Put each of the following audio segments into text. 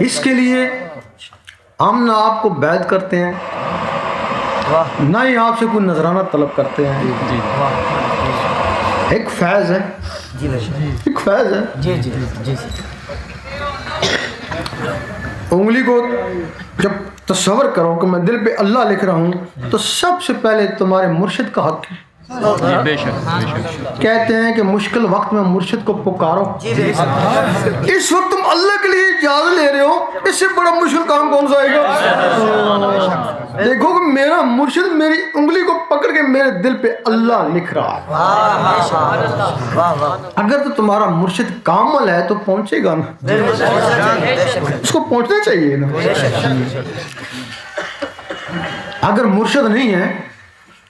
اس کے لیے ہم نہ آپ کو بیعت کرتے ہیں نہ ہی آپ سے کوئی نذرانہ طلب کرتے ہیں. ایک فیض ہے, ایک فیض ہے. انگلی کو جب تصور کرو کہ میں دل پہ اللہ لکھ رہا ہوں تو سب سے پہلے تمہارے مرشد کا حق ہے. بے شک. کہتے ہیں کہ مشکل وقت میں مرشد کو پکارو. اس وقت تم اللہ کے لیے اجازت لے رہے ہو, اس سے بڑا مشکل کام کون سا آئے گا؟ دیکھو کہ میرا مرشد میری انگلی کو پکڑ کے میرے دل پہ اللہ لکھ رہا ہے. اگر تو تمہارا مرشد کامل ہے تو پہنچے گا نا, اس کو پہنچنا چاہیے نا. اگر مرشد نہیں ہے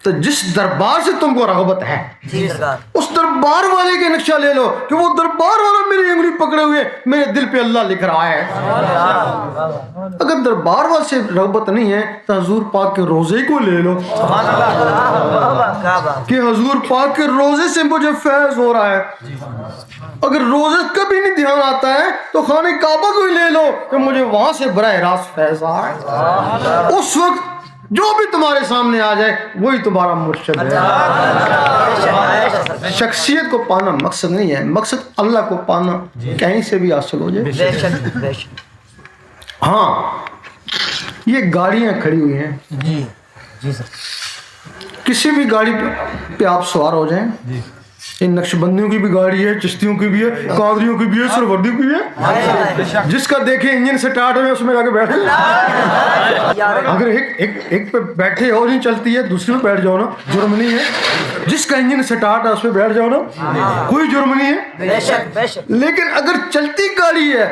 تو جس دربار سے تم کو رغبت ہے اس دربار والے کے نقشہ لے لو کہ وہ دربار والا میری انگلی پکڑے ہوئے میرے دل پہ اللہ لکھ رہا ہے. اگر دربار والے سے رغبت نہیں ہے تو حضور پاک کے روزے کو لے لو کہ حضور پاک کے روزے سے مجھے فیض ہو رہا ہے. اگر روزے کبھی نہیں دھیان آتا ہے تو خانہ کعبہ کو ہی لے لو کہ مجھے وہاں سے براہ راست فیض آ رہا ہے. اس وقت جو بھی تمہارے سامنے آ جائے وہی تمہارا مرشد ہے. شخصیت کو پانا مقصد نہیں ہے, مقصد اللہ کو پانا کہیں سے بھی حاصل ہو جائے. ہاں یہ گاڑیاں کھڑی ہوئی ہیں, کسی بھی گاڑی پہ آپ سوار ہو جائیں. یہ نقش بندیوں کی بھی گاڑی ہے, چشتیوں کی بھی ہے, قادریوں کی بھی ہے, سروردیوں کی بھی ہے. جس کا دیکھیں انجن سٹارٹ ہوئے اس میں جا کے بیٹھے. اگر ایک پہ بیٹھے اور نہیں چلتی ہے دوسرے پہ بیٹھ جاؤ نا, جرم نہیں ہے. جس کا انجن سٹارٹ ہے اس پہ بیٹھ جاؤ نا, کوئی جرم نہیں ہے. لیکن اگر چلتی گاڑی ہے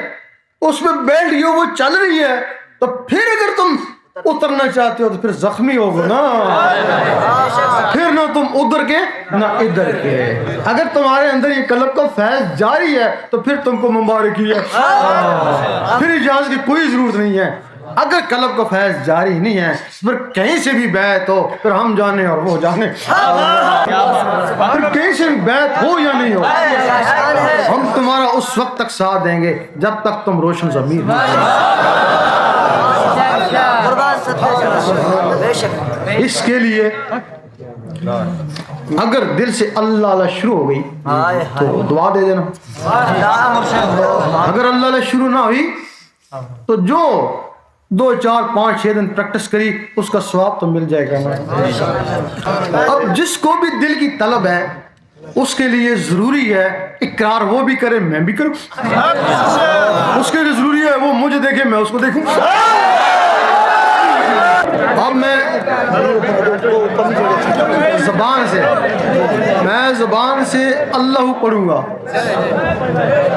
اس میں بیٹھ گئی ہو, وہ چل رہی ہے, تو پھر اگر تم اترنا چاہتے ہو تو پھر زخمی ہوگا نا, پھر نہ تم ادھر کے نہ ادھر کے. اگر تمہارے اندر یہ قلب کا فیض جاری ہے تو پھر تم کو مبارکی ہے, پھر اجازت کی کوئی ضرورت نہیں ہے. اگر قلب کا فیض جاری نہیں ہے پھر کہیں سے بھی بیعت ہو, پھر ہم جانے اور وہ جانے, پھر کہیں سے بھی بیعت ہو یا نہیں ہو, ہم تمہارا اس وقت تک ساتھ دیں گے جب تک تم روشن ضمیر ہو. اس کے لیے اگر دل سے اللہ اللہ شروع ہو گئی تو دعا دے دینا. اگر اللہ اللہ شروع نہ ہوئی تو جو 2 4 5 6 دن پریکٹس کری اس کا ثواب تو مل جائے گا. اب جس کو بھی دل کی طلب ہے اس کے لیے ضروری ہے اقرار وہ بھی کرے میں بھی کروں. اس کے لیے ضروری ہے وہ مجھے دیکھے میں اس کو دیکھوں. اب میں زبان سے اللہ پڑھوں گا.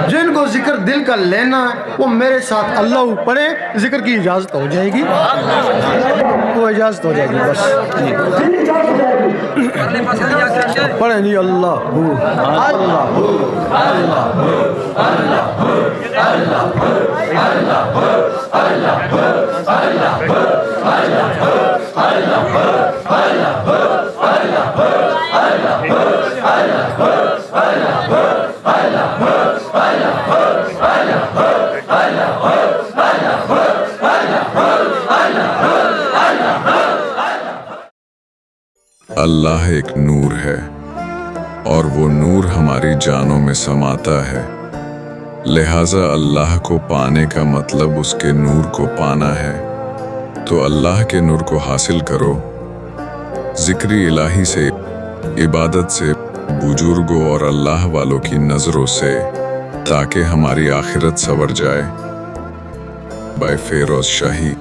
جن کو ذکر دل کا لینا وہ میرے ساتھ اللہ پڑھے, ذکر کی اجازت ہو جائے گی, وہ اجازت ہو جائے گی. بس پڑھیں جی اللہ اللہ ایک نور ہے اور وہ نور ہماری جانوں میں سماتا ہے. لہٰذا اللہ کو پانے کا مطلب اس کے نور کو پانا ہے. تو اللہ کے نور کو حاصل کرو ذکر الہی سے, عبادت سے, بزرگوں اور اللہ والوں کی نظروں سے, تاکہ ہماری آخرت سنور جائے. بائی فیروز شاہی.